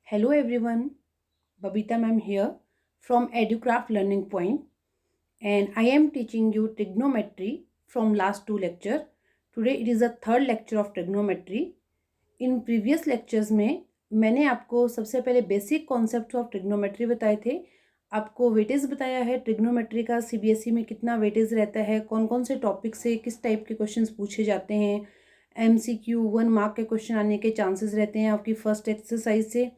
Hello everyone, Babita ma'am here from EduCraft Learning Point, and I am teaching you trigonometry from last two lecture. Today it is the third lecture of trigonometry. In previous lectures में मैंने आपको सबसे पहले basic concept of trigonometry बताए थे, आपको weightage बताया है ट्रिग्नोमेट्री का, सीबीएसई में कितना वेटेज रहता है, कौन कौन से टॉपिक से किस टाइप के क्वेश्चंस पूछे जाते हैं, एमसीक्यू 1 मार्क के क्वेश्चन आने के चांसेस रहते हैं आपकी फर्स्ट एक्सरसाइज से।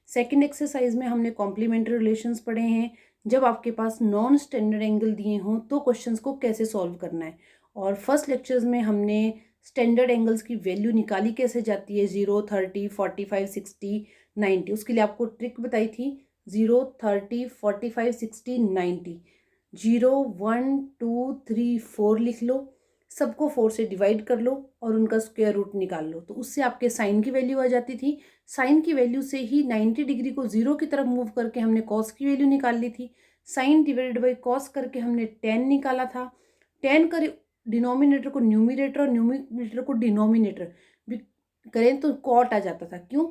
सेकंड एक्सरसाइज में हमने कॉम्प्लीमेंट्री रिलेशंस पढ़े हैं, जब आपके पास नॉन स्टैंडर्ड एंगल दिए हों तो क्वेश्चंस को कैसे सॉल्व करना है। और फर्स्ट लेक्चर्स में हमने स्टैंडर्ड एंगल्स की वैल्यू निकाली कैसे जाती है, 0, 30, 45, 60, 90। उसके लिए आपको ट्रिक बताई थी, 0, 30, 45, 60, 90। 0, 1, 2, 3, 4 लिख लो, सबको 4 से डिवाइड कर लो और उनका स्क्वायर रूट निकाल लो, तो उससे आपके साइन की वैल्यू आ जाती थी। साइन की वैल्यू से ही 90 डिग्री को 0 की तरफ मूव करके हमने कॉस की वैल्यू निकाल ली थी। साइन डिवाइडेड बाई कॉस करके हमने टेन निकाला था। टेन का डिनोमिनेटर को न्यूमिनेटर और न्यूमिनेटर को डिनोमिनेटर करें तो कॉट आ जाता था। क्यों?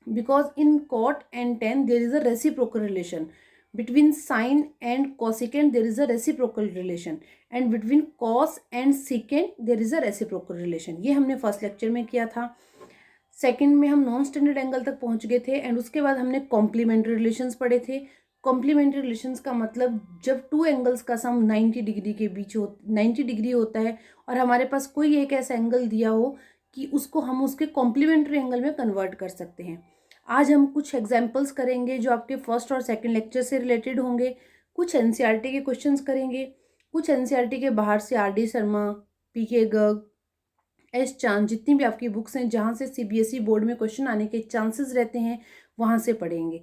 Because in cot and tan there is a reciprocal relation, between sine and cosecant there is a reciprocal relation, and between cos and secant there is a reciprocal relation। ये हमने first lecture में किया था। Second में हम non standard angle तक पहुंच गए थे, एंड उसके बाद हमने कॉम्प्लीमेंट्री रिलेशंस पढ़े थे। कॉम्प्लीमेंट्री रिलेशंस का मतलब जब टू एंगल्स का सम 90 डिग्री के बीच 90 डिग्री होता है और हमारे पास कोई एक ऐसा एंगल दिया हो कि उसको हम उसके कॉम्प्लीमेंट्री एंगल में कन्वर्ट कर सकते हैं। आज हम कुछ एग्जाम्पल्स करेंगे जो आपके फर्स्ट और सेकंड लेक्चर से रिलेटेड होंगे। कुछ एनसीईआरटी के क्वेश्चंस करेंगे, कुछ एनसीईआरटी के बाहर से RD. Sharma, PK. Garg, S चांद, जितनी भी आपकी बुक्स हैं जहाँ से सीबीएसई बोर्ड में क्वेश्चन आने के चांसेस रहते हैं वहाँ से पढ़ेंगे।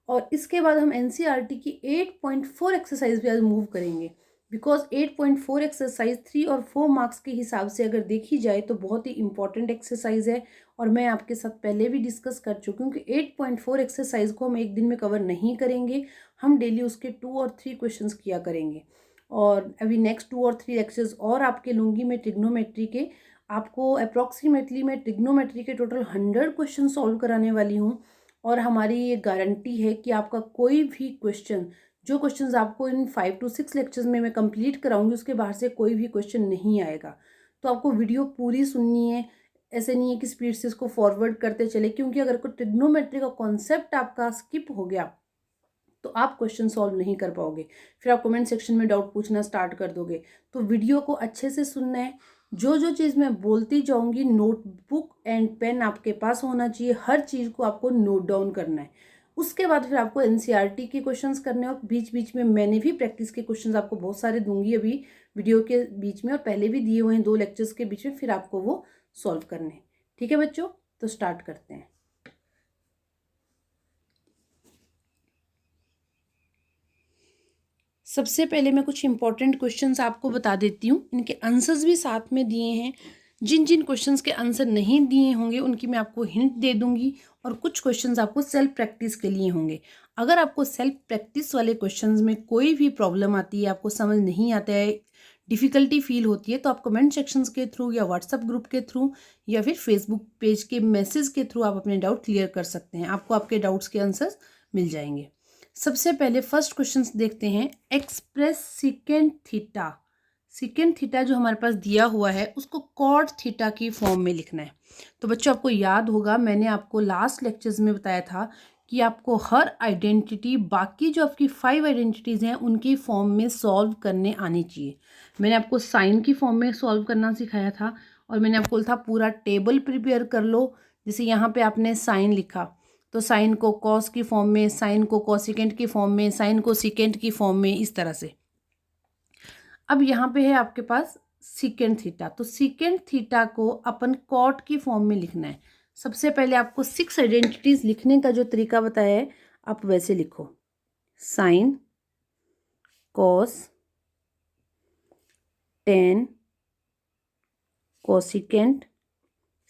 और इसके बाद हम एनसीईआरटी की 8.4 एक्सरसाइज पे आज मूव करेंगे, बिकॉज 8.4 एक्सरसाइज 3 और 4 मार्क्स के हिसाब से अगर देखी जाए तो बहुत ही इंपॉर्टेंट एक्सरसाइज है, और मैं आपके साथ पहले भी डिस्कस कर चुकी हूँ कि 8.4 एक्सरसाइज को हम एक दिन में कवर नहीं करेंगे, हम डेली उसके 2 और 3 क्वेश्चंस किया करेंगे। और अभी नेक्स्ट 2 और 3 लेक्चर्स और आपके लूँगी मैं ट्रिग्नोमेट्री के। आपको अप्रॉक्सीमेटली मैं ट्रिग्नोमेट्री के टोटल 100 क्वेश्चन सॉल्व कराने वाली हूँ, और हमारी ये गारंटी है कि आपका कोई भी क्वेश्चन, जो क्वेश्चंस आपको इन 5 to 6 लेक्चर्स में मैं कंप्लीट कराऊंगी उसके बाहर से कोई भी क्वेश्चन नहीं आएगा। तो आपको वीडियो पूरी सुननी है, ऐसे नहीं है कि स्पीड से इसको फॉरवर्ड करते चले, क्योंकि अगर कोई ट्रिग्नोमेट्री का कॉन्सेप्ट आपका स्किप हो गया तो आप क्वेश्चन सॉल्व नहीं कर पाओगे, फिर आप कमेंट सेक्शन में डाउट पूछना स्टार्ट कर दोगे। तो वीडियो को अच्छे से सुनना है, जो जो चीज़ मैं बोलती जाऊंगी नोटबुक एंड पेन आपके पास होना चाहिए, हर चीज़ को आपको नोट डाउन करना है। उसके बाद फिर आपको एनसीईआरटी के क्वेश्चंस करने, और बीच बीच में मैंने भी प्रैक्टिस के क्वेश्चंस आपको बहुत सारे दूंगी अभी वीडियो के बीच में, और पहले भी दिए हुए हैं 2 लेक्चर्स के बीच में, फिर आपको वो सॉल्व करने हैं। ठीक है बच्चों, तो स्टार्ट करते हैं। सबसे पहले मैं कुछ इंपॉर्टेंट क्वेश्चंस आपको बता देती हूँ, इनके आंसर्स भी साथ में दिए हैं। जिन जिन क्वेश्चंस के आंसर नहीं दिए होंगे उनकी मैं आपको हिंट दे दूंगी, और कुछ क्वेश्चंस आपको सेल्फ प्रैक्टिस के लिए होंगे। अगर आपको सेल्फ प्रैक्टिस वाले क्वेश्चंस में कोई भी प्रॉब्लम आती है, आपको समझ नहीं आता है, डिफ़िकल्टी फील होती है, तो आप कमेंट सेक्शंस के थ्रू या व्हाट्सएप ग्रुप के थ्रू या फिर फेसबुक पेज के मैसेज के थ्रू आप अपने डाउट क्लियर कर सकते हैं, आपको आपके डाउट्स के आंसर्स मिल जाएंगे। सबसे पहले फर्स्ट क्वेश्चन देखते हैं, express secant theta. Secant theta जो हमारे पास दिया हुआ है उसको कॉट थीटा की फॉर्म में लिखना है। तो बच्चों आपको याद होगा, मैंने आपको लास्ट लेक्चर्स में बताया था कि आपको हर आइडेंटिटी, बाकी जो आपकी 5 आइडेंटिटीज़ हैं उनकी फॉर्म में सॉल्व करने आनी चाहिए। मैंने आपको साइन की फॉर्म में सॉल्व करना सिखाया था, और मैंने आपको बोला था पूरा टेबल प्रिपेयर कर लो। जैसे यहाँ पे आपने साइन लिखा तो साइन को कॉस की फॉर्म में, साइन को कॉसिकेंट की फॉर्म में, साइन को सिकेंट की फॉर्म में, इस तरह से। अब यहाँ पे है आपके पास सिकेंट थीटा, तो सिकेंट थीटा को अपन कॉट की फॉर्म में लिखना है। सबसे पहले आपको 6 आइडेंटिटीज लिखने का जो तरीका बताया है आप वैसे लिखो, sine, cos, tan, cosecant,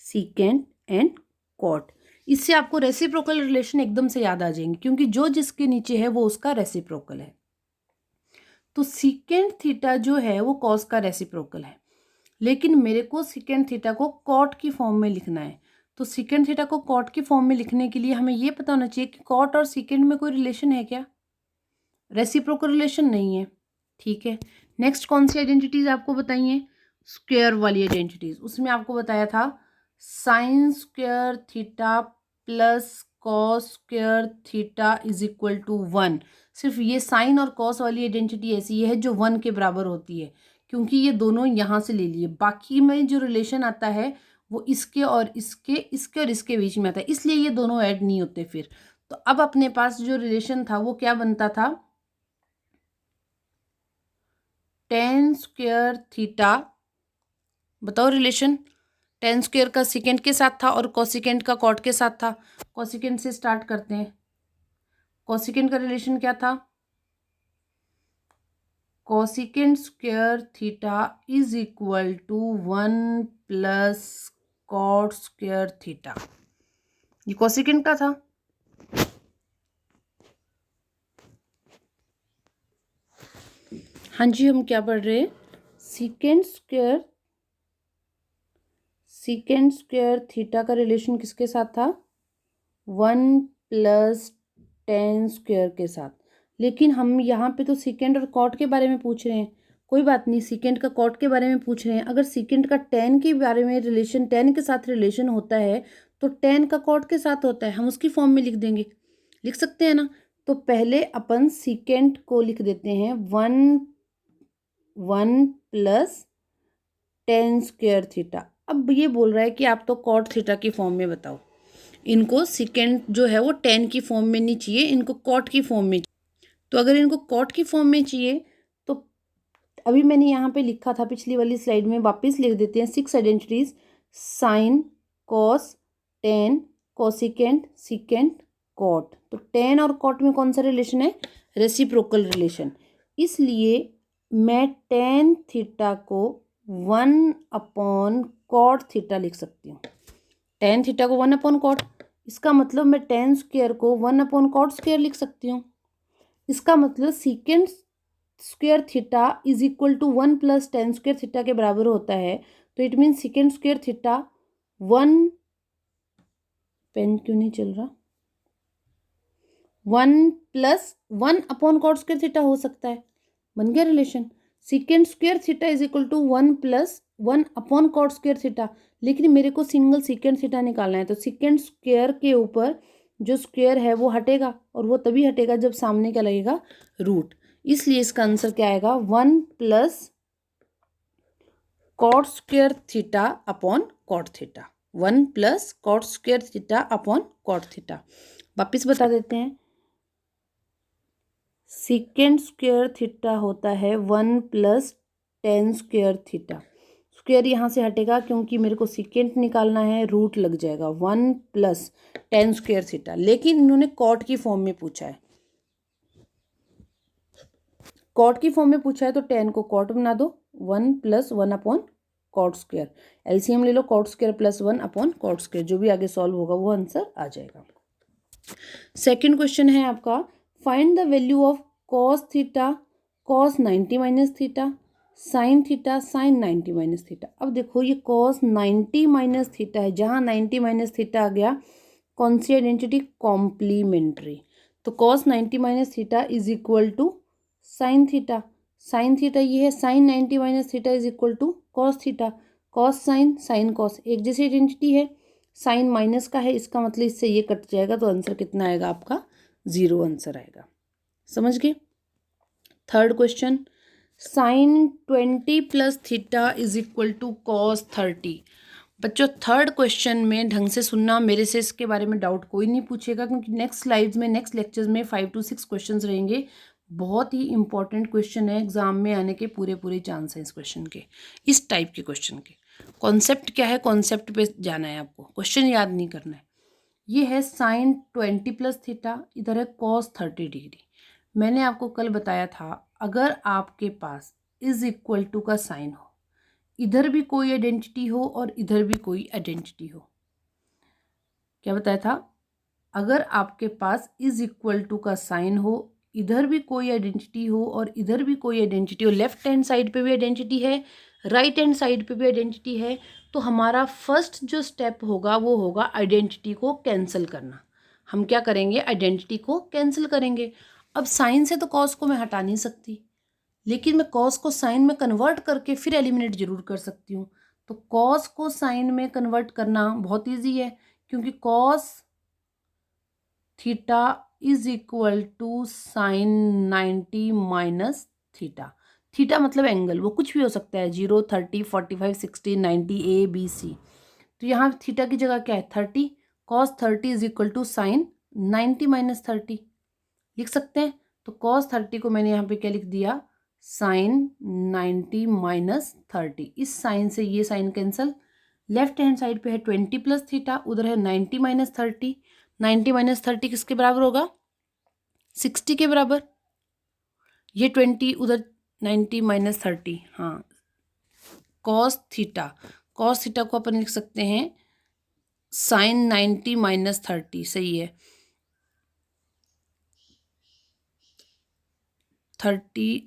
secant and cot. इससे आपको रेसिप्रोकल रिलेशन एकदम से याद आ जाएंगे, क्योंकि जो जिसके नीचे है वो उसका रेसिप्रोकल है। तो सीकेंट थीटा जो है वो कॉस का रेसिप्रोकल है, लेकिन मेरे को सीकेंट थीटा को कॉट की फॉर्म में लिखना है। तो तो सीकेंट थीटा को कॉट की फॉर्म में लिखने के लिए हमें ये पता होना चाहिए कि कॉट और सीकेंट में कोई रिलेशन है क्या? रेसिप्रोकल रिलेशन नहीं है, ठीक है। नेक्स्ट कौन सी आइडेंटिटीज आपको बताई हैं? स्क्वायर वाली आइडेंटिटीज। उसमें आपको बताया था sine square theta plus cos square theta is equal to 1। सिर्फ ये साइन और कॉस वाली आइडेंटिटी ऐसी है जो 1 के बराबर होती है, क्योंकि ये दोनों यहाँ से ले लिए। बाकी में जो रिलेशन आता है वो इसके और इसके बीच में आता है, इसलिए ये दोनों ऐड नहीं होते फिर। तो अब अपने पास जो रिलेशन था वो क्या बनता था? टेन स्क्वायर थीटा, बताओ रिलेशन। टेन स्क्वायर का सेकेंड के साथ था और कोसिकेंट का कॉट के साथ था। कोसिकेंट से स्टार्ट करते हैं। कोसिकेंट का रिलेशन क्या था? Cosecant square theta is equal to 1 plus cot square theta. ये कोसिकेंट का था। हाँ जी, हम क्या पढ़ रहे हैं? सीकेंट स्क्वायर थीटा का रिलेशन किसके साथ था? 1 प्लस टेन स्क्वायर के साथ। लेकिन हम यहाँ पे तो सीकेंट और कॉट के बारे में पूछ रहे हैं। कोई बात नहीं, सीकेंट का कॉट के बारे में पूछ रहे हैं। अगर सीकेंट का टेन के बारे में रिलेशन, टेन के साथ रिलेशन होता है तो टेन का कॉट के साथ होता है, हम उसकी फॉर्म में लिख देंगे। लिख सकते हैं ना? तो पहले अपन सीकेंट को लिख देते हैं 1 प्लस टेन स्क्वायर थीटा। अब ये बोल रहा है कि आप तो कॉट थीटा की फॉर्म में बताओ। इनको सीकेंट जो है वो टेन की फॉर्म में नहीं चाहिए, इनको कॉट की फॉर्म में। तो अगर इनको कॉट की फॉर्म में चाहिए तो अभी मैंने यहाँ पे लिखा था पिछली वाली स्लाइड में, वापस लिख देते हैं 6 identities. Sine, cos, tan, cosecant, secant, cot. तो टेन और कॉट में कौन सा रिलेशन है? Reciprocal relation. इसलिए मैं टेन थीटा को 1 अपॉन कॉट थीटा लिख सकती हूँ। टेन थीटा को 1 अपॉन कॉट, इसका मतलब मैं टेन स्क्वायर को 1 अपॉन कॉट स्क्वायर लिख सकती हूँ। इसका मतलब secant square theta is equal to 1 plus tan square theta के बराबर होता है। तो it mean secant square theta 1, pen क्यों नहीं चल रहा, 1 plus 1 upon cot square theta हो सकता है। बन गया relation. Secant square theta is equal to 1 plus 1 upon cot square theta. लेकिन मेरे को सिंगल सीकेंट थीटा निकालना है, तो सीकेंट स्क्वायर के ऊपर जो स्क्वायर है वो हटेगा, और वो तभी हटेगा जब सामने क्या लगेगा? रूट। इसलिए इसका आंसर क्या आएगा? 1 plus cot square theta upon cot theta. 1 plus cot square theta upon cot theta. वापिस बता देते हैं, सीकेंट स्क्वायर थीटा होता है 1 plus tan square theta. Square यहाँ से हटेगा क्योंकि मेरे को सीकेंट निकालना है, रूट लग जाएगा 1 प्लस टेन स्क्वायर थीटा। लेकिन इन्होंने कॉट की फॉर्म में पूछा है, कॉट की फॉर्म में पूछा है तो टेन को कॉट बना दो, 1 plus 1 upon cot square. LCM ले लो, cot square plus 1 upon cot square. जो भी आगे सॉल्व होगा वो आंसर आ जाएगा। सेकेंड क्वेश्चन है आपका, find the value of cos theta cos 90 minus theta, sine theta sign 90 minus theta. अब देखो ये कॉस 90 माइनस थीटा है, जहाँ 90 माइनस थीटा आ गया कौन सी आइडेंटिटी? कॉम्प्लीमेंट्री। तो cos 90 minus theta is equal to sine theta. Sine theta ये है, sine 90 minus theta is equal to cos theta. Cos sine, sine cos एक जैसी आइडेंटिटी है। साइन माइनस का है, इसका मतलब इससे ये कट जाएगा, तो आंसर कितना आएगा आपका? 0 आंसर आएगा। समझ गए? Third question, sine 20 plus theta is equal to cos 30। बच्चों थर्ड क्वेश्चन में ढंग से सुनना, मेरे से इसके बारे में डाउट कोई नहीं पूछेगा, क्योंकि नेक्स्ट स्लाइड्स में, नेक्स्ट लेक्चर्स में 5 to 6 क्वेश्चन रहेंगे। बहुत ही इंपॉर्टेंट क्वेश्चन है, एग्जाम में आने के पूरे चांस हैं इस क्वेश्चन के, इस टाइप के क्वेश्चन के। कॉन्सेप्ट क्या है? कॉन्सेप्ट पे जाना है आपको, क्वेश्चन याद नहीं करना है। ये है साइन 20 प्लस थीटा, इधर है कॉस 30 डिग्री। मैंने आपको कल बताया था, अगर आपके पास इज इक्वल टू का साइन हो, इधर भी कोई आइडेंटिटी हो और इधर भी कोई आइडेंटिटी हो, क्या बताया था? अगर आपके पास इज इक्वल टू का साइन हो, इधर भी कोई आइडेंटिटी हो और इधर भी कोई आइडेंटिटी हो, लेफ्ट हैंड साइड पे भी आइडेंटिटी है, राइट हैंड साइड पे भी आइडेंटिटी है, तो हमारा फर्स्ट जो स्टेप होगा वो होगा आइडेंटिटी को कैंसिल करना। हम क्या करेंगे, आइडेंटिटी को कैंसिल करेंगे। अब साइन से तो कॉस को मैं हटा नहीं सकती, लेकिन मैं कॉस को साइन में कन्वर्ट करके फिर एलिमिनेट जरूर कर सकती हूँ। तो कॉस को साइन में कन्वर्ट करना बहुत ईजी है, क्योंकि cos theta is equal to sine 90 minus theta. Theta मतलब एंगल, वो कुछ भी हो सकता है, 0, 30, 45, 60, 90, ए बी सी। तो यहाँ थीटा की जगह क्या है, 30। Cos 30 is equal to sine 90 minus 30 लिख सकते हैं। तो कॉस 30 को मैंने यहाँ पे क्या लिख दिया, साइन 90 माइनस 30। इस साइन से ये sine cancel. Left hand side पे है 20 प्लस थीटा, उधर है 90 माइनस 30। 90 माइनस 30 किसके बराबर होगा, 60 के बराबर। ये 20 उधर 90 माइनस 30, हाँ। कॉस थीटा, कॉस थीटा को अपन लिख सकते हैं साइन 90 माइनस 30, सही है। 30,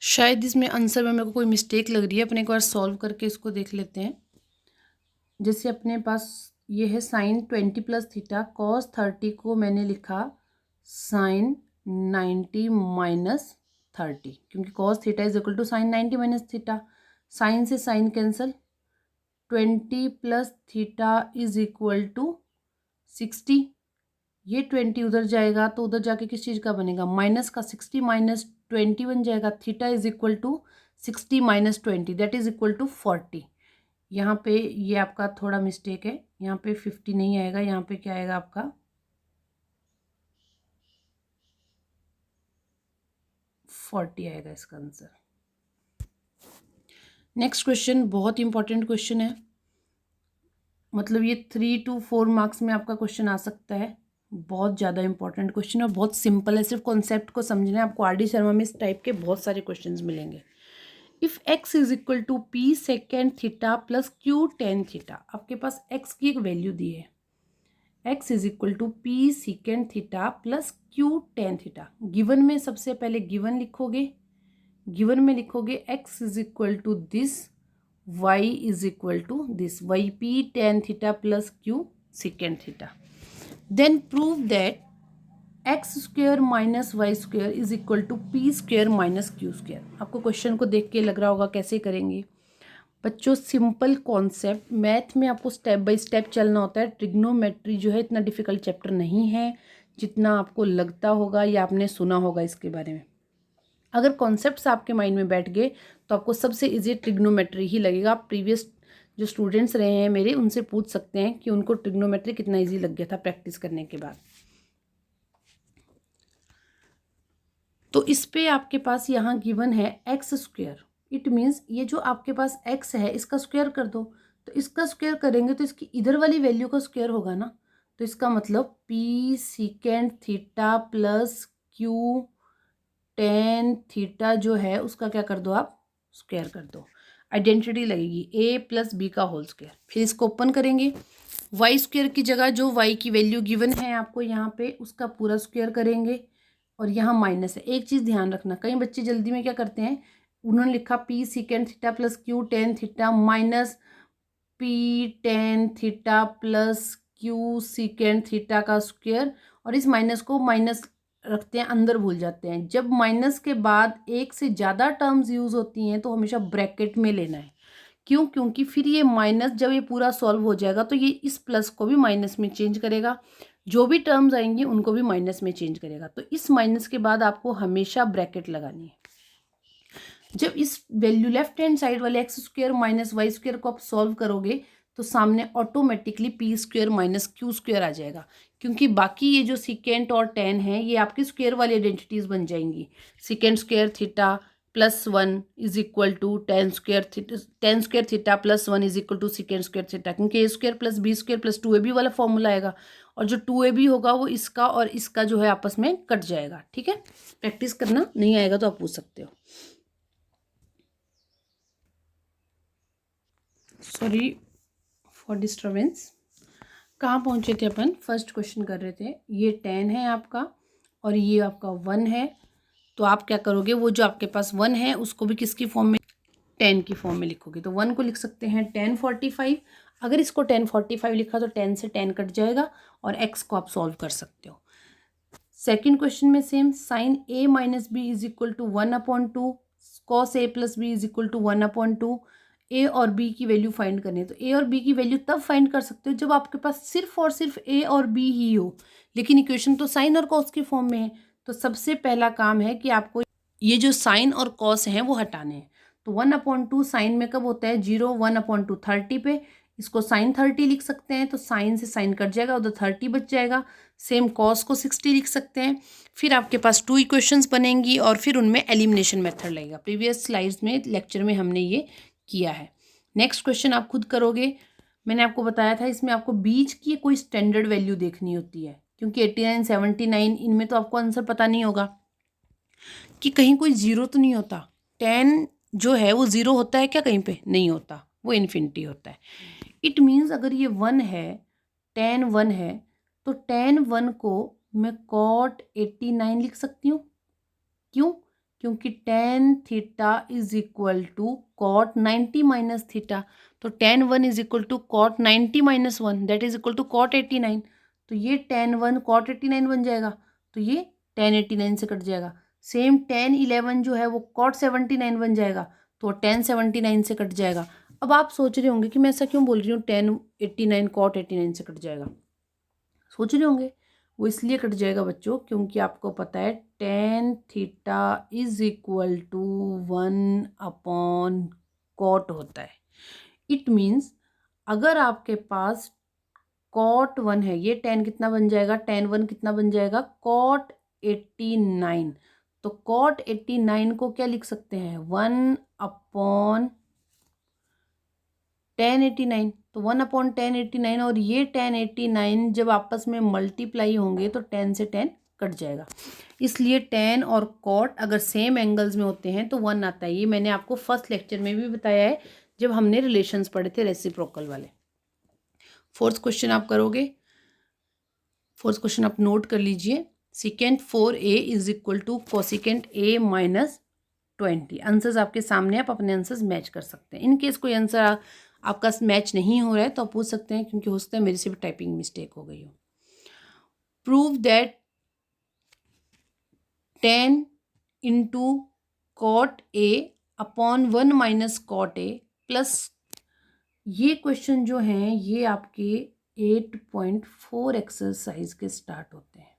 शायद इसमें आंसर में मेरे को कोई मिस्टेक लग रही है, अपने एक बार सॉल्व करके इसको देख लेते हैं। जैसे अपने पास ये है साइन 20 प्लस थीटा, कॉस 30 को मैंने लिखा साइन 90 माइनस 30, क्योंकि cos theta is equal to sine 90 minus theta. Sine से sine cancel, 20 plus theta is equal to 60। ये 20 उधर जाएगा तो उधर जाके किस चीज़ का बनेगा, माइनस का। 60 माइनस 20 बन जाएगा। Theta is equal to 60 minus 20, that is equal to 40। यहाँ पे ये आपका थोड़ा मिस्टेक है, यहाँ पे 50 नहीं आएगा, यहाँ पे क्या आएगा आपका 40 आएगा इसका आंसर। नेक्स्ट क्वेश्चन बहुत इंपॉर्टेंट क्वेश्चन है, मतलब ये 3 to 4 मार्क्स में आपका क्वेश्चन आ सकता है। बहुत ज़्यादा इंपॉर्टेंट क्वेश्चन और बहुत सिंपल है, सिर्फ कॉन्सेप्ट को समझना है। आपको RD शर्मा में इस टाइप के बहुत सारे क्वेश्चंस मिलेंगे। If x is equal to p second theta plus q tan theta, आपके पास x की एक वैल्यू दी है, x is equal to p second theta plus q tan theta. Given में सबसे पहले गिवन लिखोगे, गिवन में लिखोगे x is equal to this, y is equal to this, Y P tan theta plus q second theta. Then prove that X square minus Y square is equal to P square minus Q square. आपको question को देख के लग रहा होगा कैसे करेंगे बच्चों, सिंपल कॉन्सेप्ट। मैथ में आपको स्टेप बाय स्टेप चलना होता है। ट्रिग्नोमेट्री जो है इतना डिफिकल्ट चैप्टर नहीं है जितना आपको लगता होगा या आपने सुना होगा इसके बारे में। अगर कॉन्सेप्ट्स आपके माइंड में बैठ गए तो आपको सबसे ईजी ट्रिग्नोमेट्री ही लगेगा। आप प्रीवियस जो स्टूडेंट्स रहे हैं मेरे, उनसे पूछ सकते हैं कि उनको ट्रिग्नोमेट्री कितना ईजी लग गया था प्रैक्टिस करने के बाद। तो इस पे आपके पास यहाँ गिवन है एक्स स्क्वेयर, इट मीन्स ये जो आपके पास एक्स है इसका स्क्वायर कर दो। तो इसका स्क्वायर करेंगे तो इसकी इधर वाली वैल्यू का स्क्वायर होगा ना, तो इसका मतलब P secant theta plus Q tan theta जो है उसका क्या कर दो आप, स्क्वायर कर दो। आइडेंटिटी लगेगी ए प्लस बी का होल स्क्वायर। फिर इसको ओपन करेंगे, वाई स्क्वायर की जगह जो वाई की वैल्यू गिवन है आपको यहाँ पे उसका पूरा स्क्वायर करेंगे, और यहाँ माइनस है। एक चीज़ ध्यान रखना, कई बच्चे जल्दी में क्या करते हैं, उन्होंने लिखा P secant theta plus Q tan theta minus P tan theta plus Q secant theta का स्क्वायर, और इस माइनस को माइनस रखते हैं अंदर, भूल जाते हैं। जब माइनस के बाद एक से ज़्यादा टर्म्स यूज़ होती हैं तो हमेशा ब्रैकेट में लेना है। क्यों, क्योंकि फिर ये माइनस जब ये पूरा सॉल्व हो जाएगा तो ये इस प्लस को भी माइनस में चेंज करेगा, जो भी टर्म्स आएंगी उनको भी माइनस में चेंज करेगा। तो इस माइनस के बाद आपको हमेशा ब्रैकेट लगानी है। जब इस वैल्यू लेफ्ट हैंड साइड वाले x square minus y square को आप सॉल्व करोगे तो सामने automatically p square minus q square आ जाएगा, क्योंकि बाकी ये जो सीकेंट और टेन है ये आपकी स्क्वायर वाली आइडेंटिटीज बन जाएंगी। Secant square theta plus 1 is equal to tan square theta plus 1 is equal to secant square theta, क्योंकि a square plus b square plus 2ab वाला फॉर्मूला आएगा, और जो 2ab होगा वो इसका और इसका जो है आपस में कट जाएगा। ठीक है, प्रैक्टिस करना, नहीं आएगा तो आप पूछ सकते हो। Sorry for disturbance. कहाँ पहुँचे थे अपन, फर्स्ट क्वेश्चन कर रहे थे। ये 10 है आपका और ये आपका 1 है, तो आप क्या करोगे, वो जो आपके पास 1 है उसको भी किसकी फॉर्म में, 10 की फॉर्म में लिखोगे। तो 1 को लिख सकते हैं 1045। अगर इसको 1045 लिखा तो 10 से 10 कट जाएगा और x को आप सॉल्व कर सकते हो। सेकेंड क्वेश्चन में same, sine a minus B is equal to 1/2, cos a plus B is equal to 1/2। A और बी की वैल्यू फाइंड करनी है। तो ए और बी की वैल्यू तब फाइंड कर सकते हो जब आपके पास सिर्फ और सिर्फ ए और बी ही हो, लेकिन इक्वेशन तो साइन और कॉस की फॉर्म में है। तो सबसे पहला काम है कि आपको ये जो साइन और कॉस हैं वो हटाने हैं। तो 1/2 साइन में कब होता है, 0, 1/2 30 पे, इसको साइन 30 लिख सकते हैं। तो साइन से साइन कट जाएगा, उधर 30 बच जाएगा। सेम कॉस को 60 लिख सकते हैं। फिर आपके पास 2 इक्वेशंस बनेंगी और फिर उनमें एलिमिनेशन मेथड लगेगा। प्रीवियस स्लाइड्स में, लेक्चर में हमने ये किया है। नेक्स्ट क्वेश्चन आप खुद करोगे। मैंने आपको बताया था इसमें आपको बीच की कोई स्टैंडर्ड वैल्यू देखनी होती है, क्योंकि 89, 79 इनमें तो आपको आंसर पता नहीं होगा कि कहीं कोई जीरो तो नहीं होता। 10 जो है वो जीरो होता है क्या, कहीं पे नहीं होता, वो इन्फिनिटी होता है। इट मीन्स अगर ये 1 है, 10 1 है, तो 10 1 को मैं कॉट 89 लिख सकती हूँ। क्यों? क्योंकि tan theta is equal to cot 90 minus theta. तो tan 1 is equal to cot 90 minus 1, that is equal to cot 89। तो ये tan 1 कॉट 89 बन जाएगा, तो ये tan 89 से कट जाएगा। सेम tan 11 जो है वो कॉट 79 बन जाएगा, तो tan 79 से कट जाएगा। अब आप सोच रहे होंगे कि मैं ऐसा क्यों बोल रही हूँ, tan 89 कॉट 89 से कट जाएगा, सोच रहे होंगे। वो इसलिए कट जाएगा बच्चों, क्योंकि आपको पता है tan theta is equal to 1 cot होता है। इट मीन्स अगर आपके पास कॉट 1 है, ये tan कितना बन जाएगा, tan 1 कितना बन जाएगा, कॉट 89। तो कॉट 89 को क्या लिख सकते हैं, 1/tan 89। तो 1/tan 89 और ये tan 89 जब आपस में मल्टीप्लाई होंगे तो 10 से 10 कट जाएगा। इसलिए tan और cot अगर सेम एंगल्स में होते हैं तो 1 आता है। ये मैंने आपको फर्स्ट लेक्चर में भी बताया है जब हमने रिलेशंस पढ़े थे रेसिप्रोकल वाले। फोर्थ क्वेश्चन आप करोगे। फोर्थ क्वेश्चन आप नोट कर लीजिए। Secant 4a is equal to cosecant a minus 20। Answers आपके सामने, आप अपने आंसर्स मैच कर सकते हैं। इन केस कोई आंसर आपका मैच नहीं हो रहा है तो आप पूछ सकते हैं, क्योंकि हो सकता है मेरे से भी टाइपिंग मिस्टेक हो गई हो। Prove that 10 into cot A upon 1 minus cot A plus, ये क्वेश्चन जो हैं ये आपके 8.4 एक्सरसाइज के स्टार्ट होते हैं।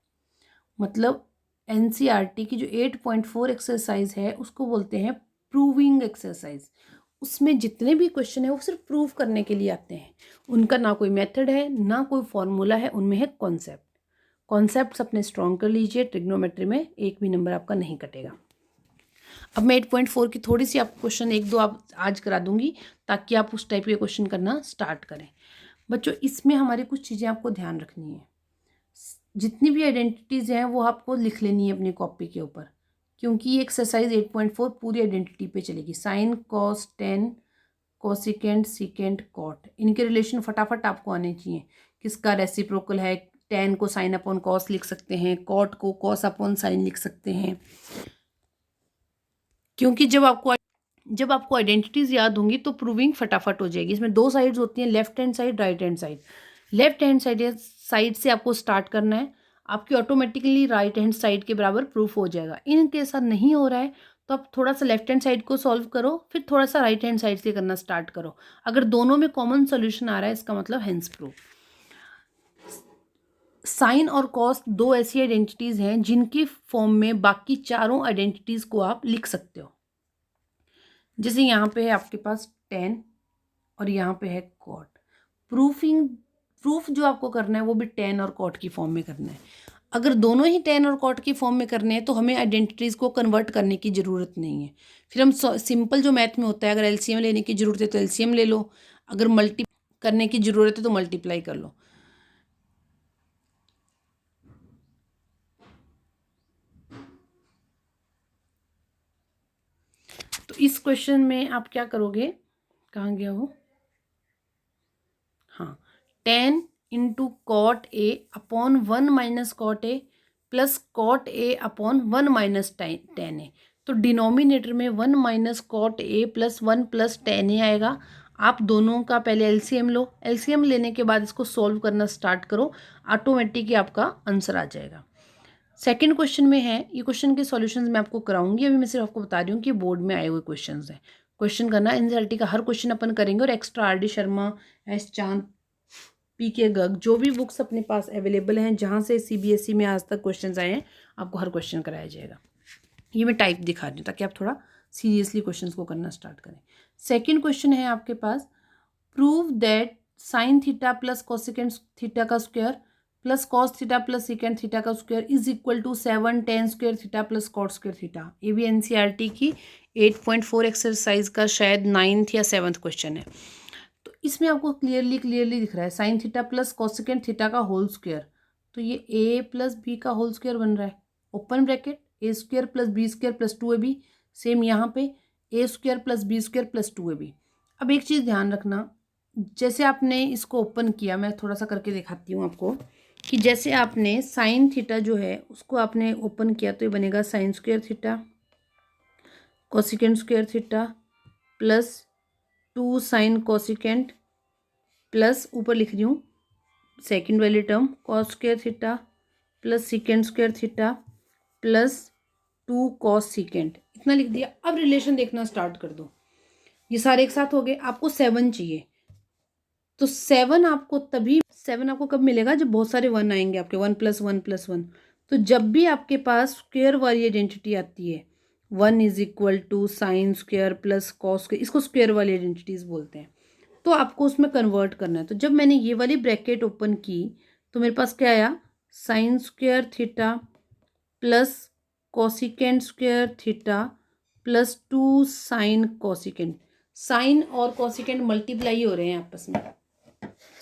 मतलब एनसीईआरटी की जो 8.4 एक्सरसाइज है उसको बोलते हैं प्रूविंग एक्सरसाइज। उसमें जितने भी क्वेश्चन है वो सिर्फ प्रूव करने के लिए आते हैं। उनका ना कोई मेथड है ना कोई फॉर्मूला है, उनमें है कॉन्सेप्ट। कॉन्सेप्ट्स अपने स्ट्रॉन्ग कर लीजिए, ट्रिग्नोमेट्री में एक भी नंबर आपका नहीं कटेगा। अब मैं 8.4 की थोड़ी सी आपको क्वेश्चन 1-2 आप आज करा दूंगी ताकि आप उस टाइप के क्वेश्चन करना स्टार्ट करें। बच्चों इसमें हमारी कुछ चीज़ें आपको ध्यान रखनी है। जितनी भी आइडेंटिटीज़ हैं वो आपको लिख लेनी है अपनी कॉपी के ऊपर, क्योंकि ये एक्सरसाइज 8.4 पूरी आइडेंटिटी पे चलेगी। Sine cos 10 cosecant secant cot, इनके रिलेशन फटाफट आपको आने चाहिए। किसका रेसिप्रोकल है, 10 को साइन अपॉन कॉस लिख सकते हैं, कॉट को कॉस अपॉन साइन लिख सकते हैं। क्योंकि जब आपको आइडेंटिटीज याद होंगी तो प्रूविंग फटाफट हो जाएगी। इसमें 2 साइड्स होती हैं, left hand side, right hand side. Left hand side से आपको स्टार्ट करना है, आपकी ऑटोमेटिकली राइट हैंड साइड के बराबर प्रूफ हो जाएगा। इनके साथ नहीं हो रहा है तो आप थोड़ा सा लेफ्ट हैंड साइड को सॉल्व करो, फिर थोड़ा सा राइट हैंड साइड से करना स्टार्ट करो। अगर दोनों में कॉमन सोल्यूशन आ रहा है इसका मतलब हेंस प्रूफ। साइन और कॉस 2 ऐसी आइडेंटिटीज हैं जिनकी फॉर्म में बाकी चारों आइडेंटिटीज को आप लिख सकते हो। जैसे यहाँ पे है आपके पास 10 और यहाँ पे है कॉट। प्रूफ जो आपको करना है वो भी 10 और कॉट की फॉर्म में करना है। अगर दोनों ही 10 और कॉट की फॉर्म में करने हैं तो हमें आइडेंटिटीज़ को कन्वर्ट करने की ज़रूरत नहीं है। फिर हम सिंपल जो मैथ में होता है, अगर एलसीएम लेने की ज़रूरत है तो एलसीएम ले लो, अगर मल्टी करने की ज़रूरत है तो मल्टीप्लाई कर लो। तो इस क्वेश्चन में आप क्या करोगे, कहाँ गया हो, हाँ, 10 into cot A upon 1 minus cot A plus cot A upon 1 minus tan a. तो डिनोमिनेटर में 1 minus cot A plus 1 plus tan a आएगा। आप दोनों का पहले एलसीएम लो, एलसीएम लेने के बाद इसको सॉल्व करना स्टार्ट करो, ऑटोमेटिक ही आपका आंसर आ जाएगा। सेकंड क्वेश्चन में है, ये क्वेश्चन के सॉल्यूशंस मैं आपको कराऊंगी, अभी मैं सिर्फ आपको बता रही हूँ कि बोर्ड में आए हुए क्वेश्चंस हैं। क्वेश्चन करना, एनसीईआरटी का हर क्वेश्चन अपन करेंगे और एक्स्ट्रा आरडी शर्मा, एस चांद, पीके गर्ग, जो भी बुक्स अपने पास अवेलेबल हैं जहाँ से सीबीएसई में आज तक क्वेश्चंस आए हैं, आपको हर क्वेश्चन कराया जाएगा। ये मैं टाइप दिखा रही हूँ ताकि आप थोड़ा सीरियसली क्वेश्चंस को करना स्टार्ट करें। सेकंड क्वेश्चन है आपके पास, prove that sine theta plus cosecant theta का square plus cos theta plus secant theta का square is equal to 7 tan square theta plus cot square theta. ये भी एनसीईआरटी की 8.4 एक्सरसाइज का शायद 9th या 7th क्वेश्चन है। तो इसमें आपको क्लियरली दिख रहा है sine theta plus cosecant theta का होल स्क्वायर, तो ये ए प्लस बी का होल स्क्वायर बन रहा है, open bracket a square plus b square plus 2ab। Same यहाँ पे a square plus b square plus 2ab। अब एक चीज़ ध्यान रखना, जैसे आपने इसको ओपन किया, मैं थोड़ा सा करके दिखाती हूँ आपको कि जैसे आपने साइन थीटा जो है उसको आपने ओपन किया तो ये बनेगा sine square theta cosecant square theta plus 2 sine cosecant plus ऊपर लिख रही हूँ सेकेंड वाली term cos square theta plus secant square theta plus 2 cos secant, इतना लिख दिया। अब रिलेशन देखना स्टार्ट कर दो, ये सारे एक साथ हो गए। आपको 7 चाहिए, तो 7 आपको कब मिलेगा, जब बहुत सारे 1 आएंगे आपके, 1 + 1 + 1। तो जब भी आपके पास स्क्वायर वाली आइडेंटिटी आती है, 1 = sine square plus cos square, इसको स्क्वायर वाली आइडेंटिटीज बोलते हैं, तो आपको उसमें कन्वर्ट करना है। तो जब मैंने ये वाली ब्रैकेट ओपन की तो मेरे पास क्या आया, sine square theta plus cosecant square theta plus 2 sine cosecant. Sine और कोसिकेंट मल्टीप्लाई हो रहे हैं आपस में।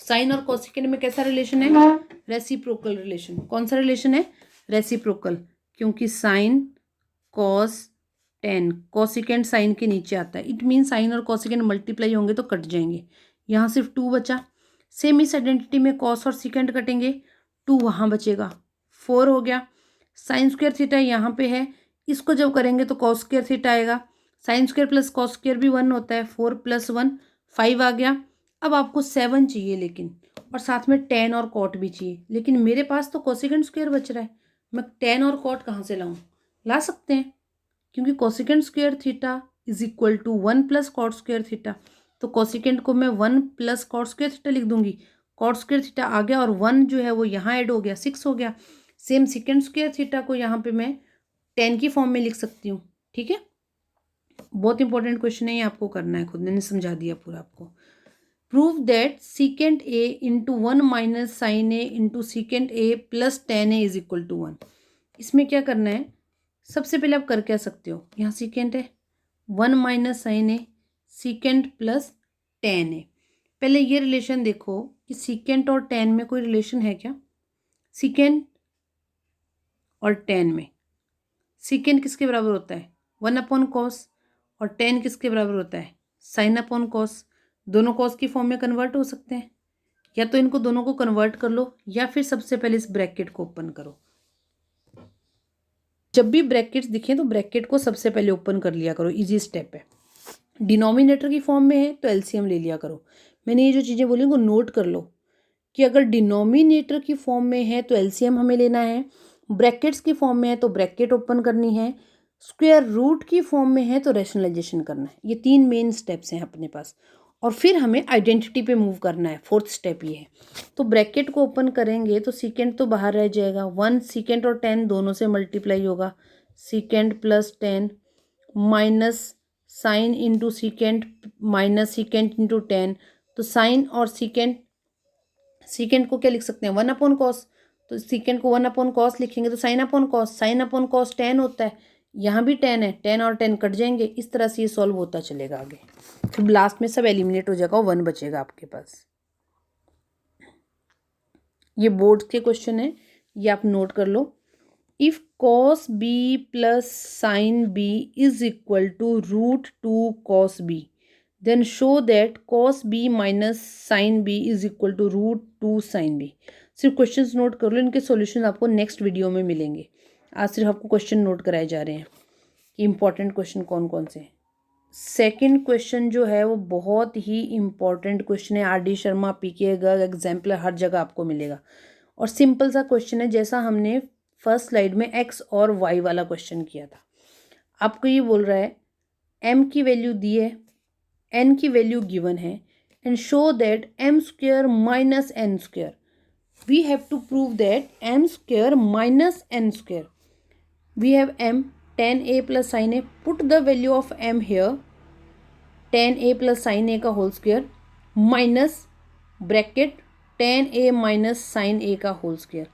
साइन और कोसिकेंट में कैसा रिलेशन है, रेसिप्रोकल रिलेशन। कौन सा रिलेशन है, रेसिप्रोकल, क्योंकि sine cos tan, cosecant sine के नीचे आता है, इट मीन साइन और कोसिकेंट मल्टीप्लाई होंगे तो कट जाएंगे, यहाँ सिर्फ 2 बचा। सेम इस आइडेंटिटी में कॉस और सिकेंट कटेंगे, 2 वहाँ बचेगा, 4 हो गया। साइन स्क्वायर थीटा यहाँ पे है, इसको जब करेंगे तो कॉस स्क्वायर थीटा आएगा, sine square plus cos square भी 1 होता है, 4 + 1 5 आ गया। अब आपको 7 चाहिए लेकिन, और साथ में टेन और कॉट भी चाहिए, लेकिन मेरे पास तो कोसिकेंट स्क्वायर बच रहा है, मैं टेन और कॉट कहाँ से लाऊं, ला सकते हैं, क्योंकि cosecant square theta = 1 + cot square theta. तो कोसिकेंट को मैं 1 + कॉट स्क्वायर थीटा लिख दूंगी, कॉट स्क्वायर थीटा आ गया और 1 जो है वो यहाँ ऐड हो गया, 6 हो गया। सेम सेकेंड स्क्वायर थीटा को यहाँ पे मैं 10 की फॉर्म में लिख सकती हूँ, ठीक है। बहुत इंपॉर्टेंट क्वेश्चन है, ये आपको करना है खुद, मैंने समझा दिया पूरा आपको। Prove that secant A × 1 - sine A × secant A plus tan a = 1। इसमें क्या करना है, सबसे पहले आप कर क्या सकते हो, यहाँ सीकेंट है, 1 - sine A, secant plus tan a। पहले ये रिलेशन देखो कि सीकेंट और tan में कोई रिलेशन है क्या, सीकेंट और tan में सीकेंट किसके बराबर होता है, 1/cos, और tan किसके बराबर होता है, sin/cos। दोनों कॉस की फॉर्म में कन्वर्ट हो सकते हैं, या तो इनको दोनों को कन्वर्ट कर लो, या फिर सबसे पहले इस ब्रैकेट को ओपन करो। जब भी ब्रैकेट्स दिखें तो ब्रैकेट को सबसे पहले ओपन कर लिया करो, इजी स्टेप है। डिनोमिनेटर की फॉर्म में है तो एलसीएम ले लिया करो। मैंने ये जो चीज़ें बोली उनको नोट कर लो कि अगर डिनोमिनेटर की फॉर्म में है तो एलसीएम हमें लेना है, ब्रैकेट्स की फॉर्म में है तो ब्रैकेट ओपन करनी है, स्क्वायर रूट की फॉर्म में है तो रैशनलाइजेशन करना है। ये 3 मेन स्टेप्स हैं अपने पास, और फिर हमें आइडेंटिटी पे मूव करना है, 4th स्टेप ये है। तो ब्रैकेट को ओपन करेंगे तो सीकेंट तो बाहर रह जाएगा, 1 सीकेंट और 10 दोनों से मल्टीप्लाई होगा, secant plus 10 minus sine into secant minus secant into 10। तो साइन और सीकेंट को क्या लिख सकते हैं, 1/cos, तो सीकेंट को 1/cos लिखेंगे तो साइन/cos 10 होता है, यहाँ भी 10 है, 10 और 10 कट जाएंगे, इस तरह से ये सॉल्व होता चलेगा आगे, फिर लास्ट में सब एलिमिनेट हो जाएगा, 1 बचेगा आपके पास। ये बोर्ड के क्वेश्चन है, ये आप नोट कर लो। If cos b plus sine b = √2 cos b, then show that cos b minus sine b is equal to √2 sine b। सिर्फ क्वेश्चंस नोट कर लो, इनके सॉल्यूशन आपको नेक्स्ट वीडियो में मिलेंगे। आज सिर्फ आपको क्वेश्चन नोट कराए जा रहे हैं कि इंपॉर्टेंट क्वेश्चन कौन कौन से हैं। सेकंड क्वेश्चन जो है वो बहुत ही इंपॉर्टेंट क्वेश्चन है, आर.डी. शर्मा, पीके गर्ग, एग्जाम्पलर हर जगह आपको मिलेगा। और सिंपल सा क्वेश्चन है, जैसा हमने फर्स्ट स्लाइड में एक्स और वाई वाला क्वेश्चन किया था। आपको ये बोल रहा है एम की वैल्यू दी है, एन की वैल्यू गिवन है, and show that M square minus N square. We have to prove that M square minus N square. We have M tan a plus sin a. Put the value of m here, tan a plus sin a का whole square minus bracket tan a minus sin a का whole square.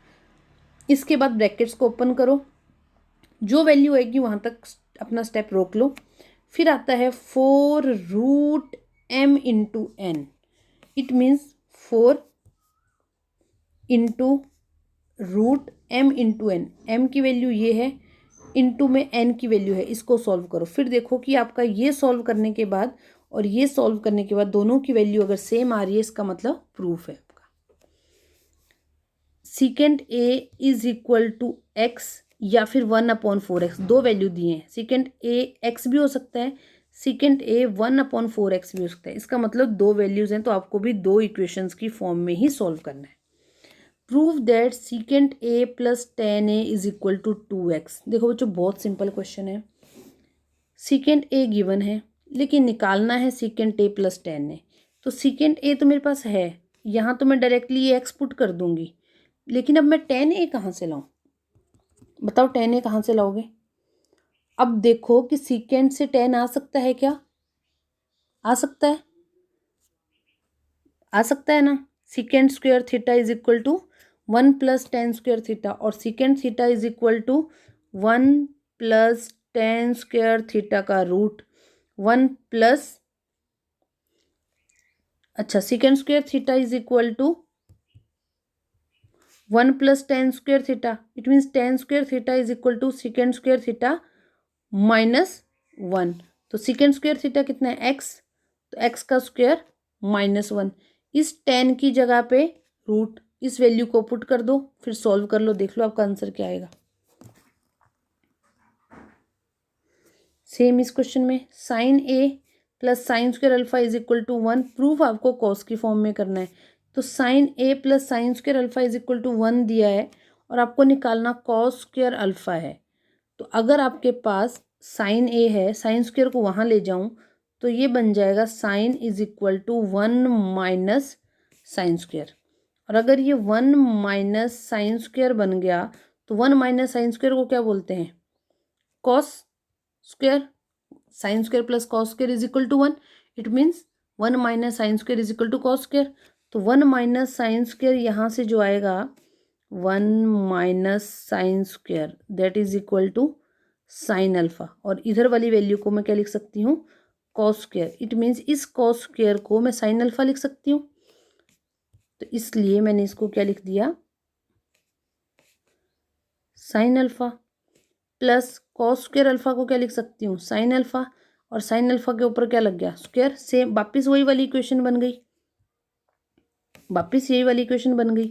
इसके बाद brackets को open करो, जो value आएगी वहाँ तक अपना स्टेप रोक लो। फिर आता है 4√m into N. It means 4 into √m into N. M की वैल्यू ये है, इंटू में एन की वैल्यू है। इसको सॉल्व करो। फिर देखो कि आपका ये सॉल्व करने के बाद और ये सॉल्व करने के बाद दोनों की वैल्यू अगर सेम आ रही है, इसका मतलब प्रूफ है आपका। Secant A is equal to X या फिर 1/4x, दो वैल्यू दिए हैं। सीकेंट ए एक्स भी हो सकता है, सीकेंट ए 1/4x भी हो सकता है। इसका मतलब दो वैल्यूज हैं, तो आपको भी दो इक्वेशंस की फॉर्म में ही सॉल्व करना है। Prove that secant A plus tan a is equal to 2x। देखो बच्चों, बहुत सिंपल क्वेश्चन है। सीकेंट ए गिवन है, लेकिन निकालना है secant A plus tan a। तो सीकेंट ए तो मेरे पास है, यहाँ तो मैं डायरेक्टली ये एक्स पुट कर दूंगी, लेकिन अब मैं tan a कहाँ से लाऊं? बताओ tan a कहाँ से लाओगे? अब देखो कि सीकेंट से tan आ सकता है क्या? आ सकता है, आ सकता है ना। Secant square theta is equal to 1 plus tan square theta, और secant theta is equal to 1 plus tan square theta का रूट 1 प्लस, अच्छा, secant square theta is equal to 1 plus tan square theta. It means tan square theta is equal to secant square theta minus 1। तो secant square theta कितना है? X, तो x का square minus 1। इस tan की जगह पे रूट, इस वैल्यू को पुट कर दो, फिर सॉल्व कर लो, देख लो आपका आंसर क्या आएगा। सेम इस क्वेश्चन में sine A plus sine square alpha is equal to 1। Proof आपको कॉस की फॉर्म में करना है। तो sine A plus sine square alpha is equal to 1 दिया है, और आपको निकालना कॉस स्क्वेयर अल्फा है। तो अगर आपके पास साइन ए है, साइन स्क्वेयर को वहाँ ले जाऊँ तो ये बन जाएगा sine is equal to 1 minus sine square. और अगर ये 1 माइनस साइन स्क्वेयर बन गया, तो 1 माइनस साइन स्क्वेयर को क्या बोलते हैं? Cos square. Sine square plus cos square is equal to 1। It means 1 minus sine square is equal to cos square. तो 1 माइनस साइन स्क्वेयर यहाँ से जो आएगा 1 minus sine square, that is equal to sine alpha. और इधर वाली value को मैं क्या लिख सकती हूँ? Cos square. इट मीन्स इस कॉस स्क्वेयर को मैं साइन अल्फा लिख सकती हूँ। तो इसलिए मैंने इसको क्या लिख दिया? Sine alpha. Plus cos square alpha को क्या लिख सकती हूँ? Sign alpha. और साइन अल्फा के ऊपर क्या लग गया? स्क्वेयर। सेम वापिस वही वाली इक्वेशन बन गई, वापिस यही वाली इक्वेशन बन गई।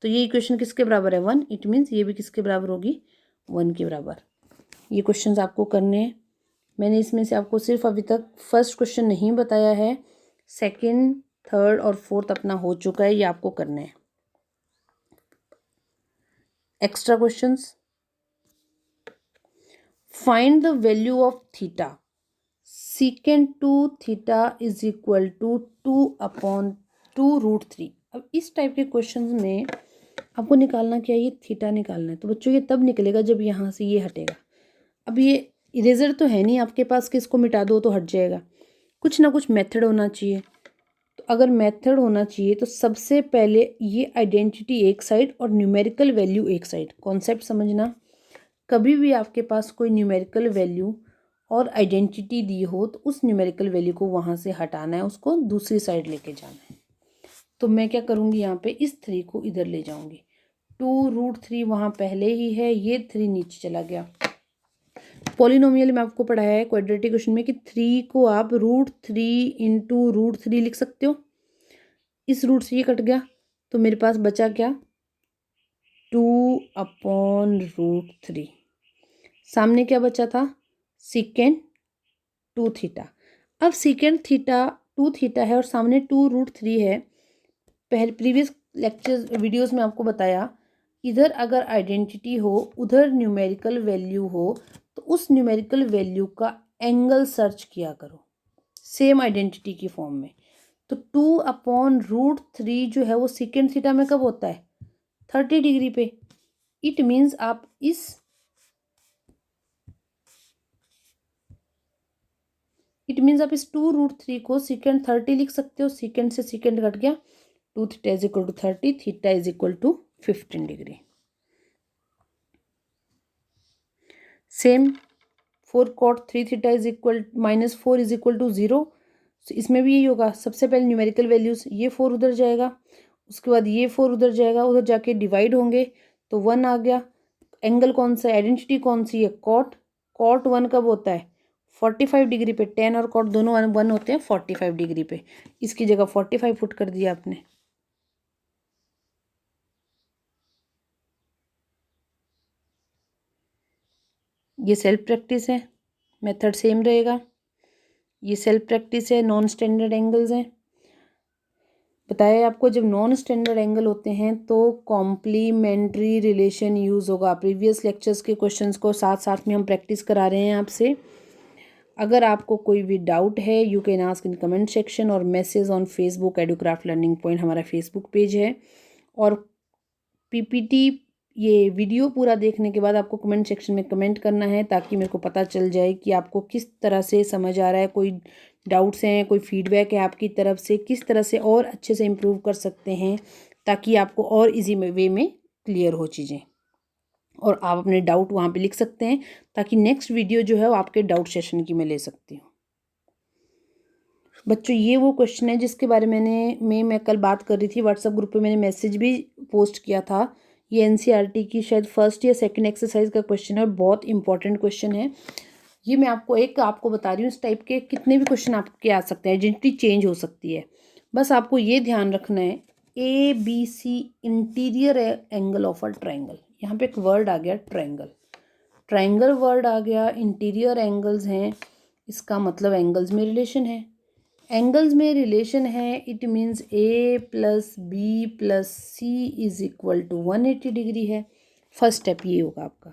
तो ये इक्वेशन किसके बराबर है? 1। इट मीन्स ये भी किसके बराबर होगी? 1 के बराबर। ये क्वेश्चंस आपको करने हैं। मैंने इसमें से आपको सिर्फ अभी तक फर्स्ट क्वेश्चन नहीं बताया है, सेकंड, थर्ड और फोर्थ अपना हो चुका है, ये आपको करने हैं। Extra questions, find the value of theta. Secant two theta is equal to 2/2√3। अब इस टाइप के क्वेश्चंस में आपको निकालना क्या है? ये थीटा निकालना है। तो बच्चों ये तब निकलेगा जब यहाँ से ये हटेगा। अब ये इरेजर तो है नहीं आपके पास कि इसको मिटा दो तो हट जाएगा, कुछ ना कुछ मेथड होना चाहिए। तो अगर मेथड होना चाहिए तो सबसे पहले ये आइडेंटिटी एक साइड और न्यूमेरिकल वैल्यू एक साइड। कॉन्सेप्ट समझना, कभी भी आपके पास कोई न्यूमेरिकल वैल्यू और आइडेंटिटी दी हो तो उस न्यूमेरिकल वैल्यू को वहाँ से हटाना है, उसको दूसरी साइड लेके जाना है। तो मैं क्या करूँगी? यहाँ पे इस 3 को इधर ले जाऊँगी। 2√3 वहाँ पहले ही है, ये 3 नीचे चला गया। पॉलिनोमियल में आपको पढ़ाया है क्वाड्रेटिक क्वेश्चन में कि 3 को आप √3 इंटू √3 लिख सकते हो। इस रूट से ये कट गया तो मेरे पास बचा क्या, 2/√3। सामने क्या बचा था, सीकेंड 2 थीटा। अब सीकेंड थीटा 2 थीटा है और सामने 2√3 है। पहले प्रीवियस लेक्चर्स वीडियोस में आपको बताया, इधर अगर आइडेंटिटी हो उधर न्यूमेरिकल वैल्यू हो तो उस न्यूमेरिकल वैल्यू का एंगल सर्च किया करो सेम आइडेंटिटी की फॉर्म में। तो 2/√3 जो है वो सीकेंड थीटा में कब होता है, 30 डिग्री पे। इट मीन्स आप इस इस 2√3 को सीकेंड 30 लिख सकते हो। सीकेंड से सीकेंड कट गया, 2 theta is equal to 30, theta is equal to 15 degree. Same 4 cot 3 theta is equal -4 is equal to 0। इसमें भी यही होगा, सबसे पहले न्यूमेरिकल वैल्यूज, ये 4 उधर जाएगा, उसके बाद ये 4 उधर जाएगा, उधर जाके डिवाइड होंगे तो 1 आ गया। एंगल कौन सा है, आइडेंटिटी कौन सी है, कॉट। कॉट 1 कब होता है, 45 डिग्री पे। 10 और कॉट दोनों 1 होते हैं 45 डिग्री पे। इसकी जगह 45 फुट कर दिया आपने। ये सेल्फ प्रैक्टिस है, मेथड सेम रहेगा। ये सेल्फ प्रैक्टिस है, नॉन स्टैंडर्ड एंगल्स हैं। बताया आपको जब नॉन स्टैंडर्ड एंगल होते हैं तो कॉम्प्लीमेंट्री रिलेशन यूज़ होगा। प्रीवियस लेक्चर्स के क्वेश्चंस को साथ साथ में हम प्रैक्टिस करा रहे हैं आपसे। अगर आपको कोई भी डाउट है you can ask in comment section और message on Facebook. Educraft learning point हमारा फेसबुक पेज है। और पीपीटी ये वीडियो पूरा देखने के बाद आपको कमेंट सेक्शन में कमेंट करना है ताकि मेरे को पता चल जाए कि आपको किस तरह से समझ आ रहा है, कोई डाउट्स हैं, कोई फीडबैक है आपकी तरफ से, किस तरह से और अच्छे से इम्प्रूव कर सकते हैं ताकि आपको और इजी वे में क्लियर हो चीज़ें। और आप अपने डाउट वहाँ पे लिख सकते हैं ताकि नेक्स्ट वीडियो जो है वो आपके डाउट सेशन की मैं ले सकती हूँ। बच्चों ये वो क्वेश्चन है जिसके बारे में मैं कल बात कर रही थी, व्हाट्सएप ग्रुप पे मैंने मैसेज भी पोस्ट किया था। ये एनसीईआरटी की शायद फर्स्ट या सेकंड एक्सरसाइज का क्वेश्चन है और बहुत इंपॉर्टेंट क्वेश्चन है। ये मैं आपको बता रही हूँ, इस टाइप के कितने भी क्वेश्चन आपके आ सकते हैं, आइडेंटिटी चेंज हो सकती है। बस आपको ये ध्यान रखना है, ABC interior angle of a triangle. यहाँ पे एक वर्ड आ गया ट्राइंगल, ट्राइंगल वर्ड आ गया, इंटीरियर एंगल्स हैं, इसका मतलब एंगल्स में रिलेशन है। एंगल्स में रिलेशन है, it means A + B + C is equal to 180 degree है। फर्स्ट स्टेप ये होगा आपका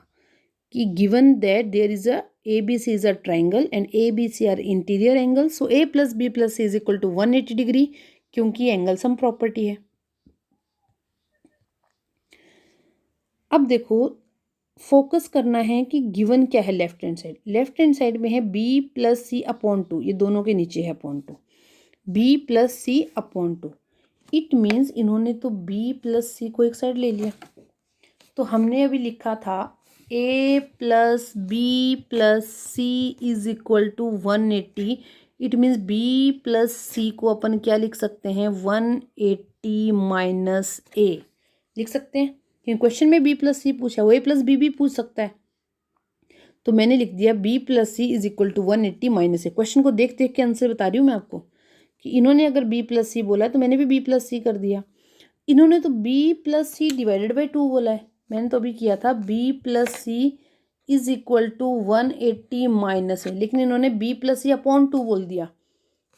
कि given that there is a ABC is a triangle and ABC are interior angle, so A + B + C is equal to 180 degree, क्योंकि angle sum property है। अब देखो focus करना है कि गिवन क्या है left hand side. Left hand side में है B + C/2, ये दोनों के नीचे है (2), B + C/2। इट मीन्स इन्होंने तो B + C को एक साइड ले लिया। तो हमने अभी लिखा था A + B + C is equal to 180। It means B + C को अपन क्या लिख सकते हैं, 180 - A लिख सकते हैं, क्योंकि क्वेश्चन में B + C पूछा, वो A + B भी पूछ सकता है। तो मैंने लिख दिया B + C is equal to 180 - A। Question को देख देख के आंसर बता रही हूँ मैं आपको कि इन्होंने अगर B + C बोला है तो मैंने भी B + C कर दिया। इन्होंने तो B + C डिवाइडेड बाई 2 बोला है, मैंने तो अभी किया था B + C is equal to 180 - A, लेकिन इन्होंने B + C/2 बोल दिया,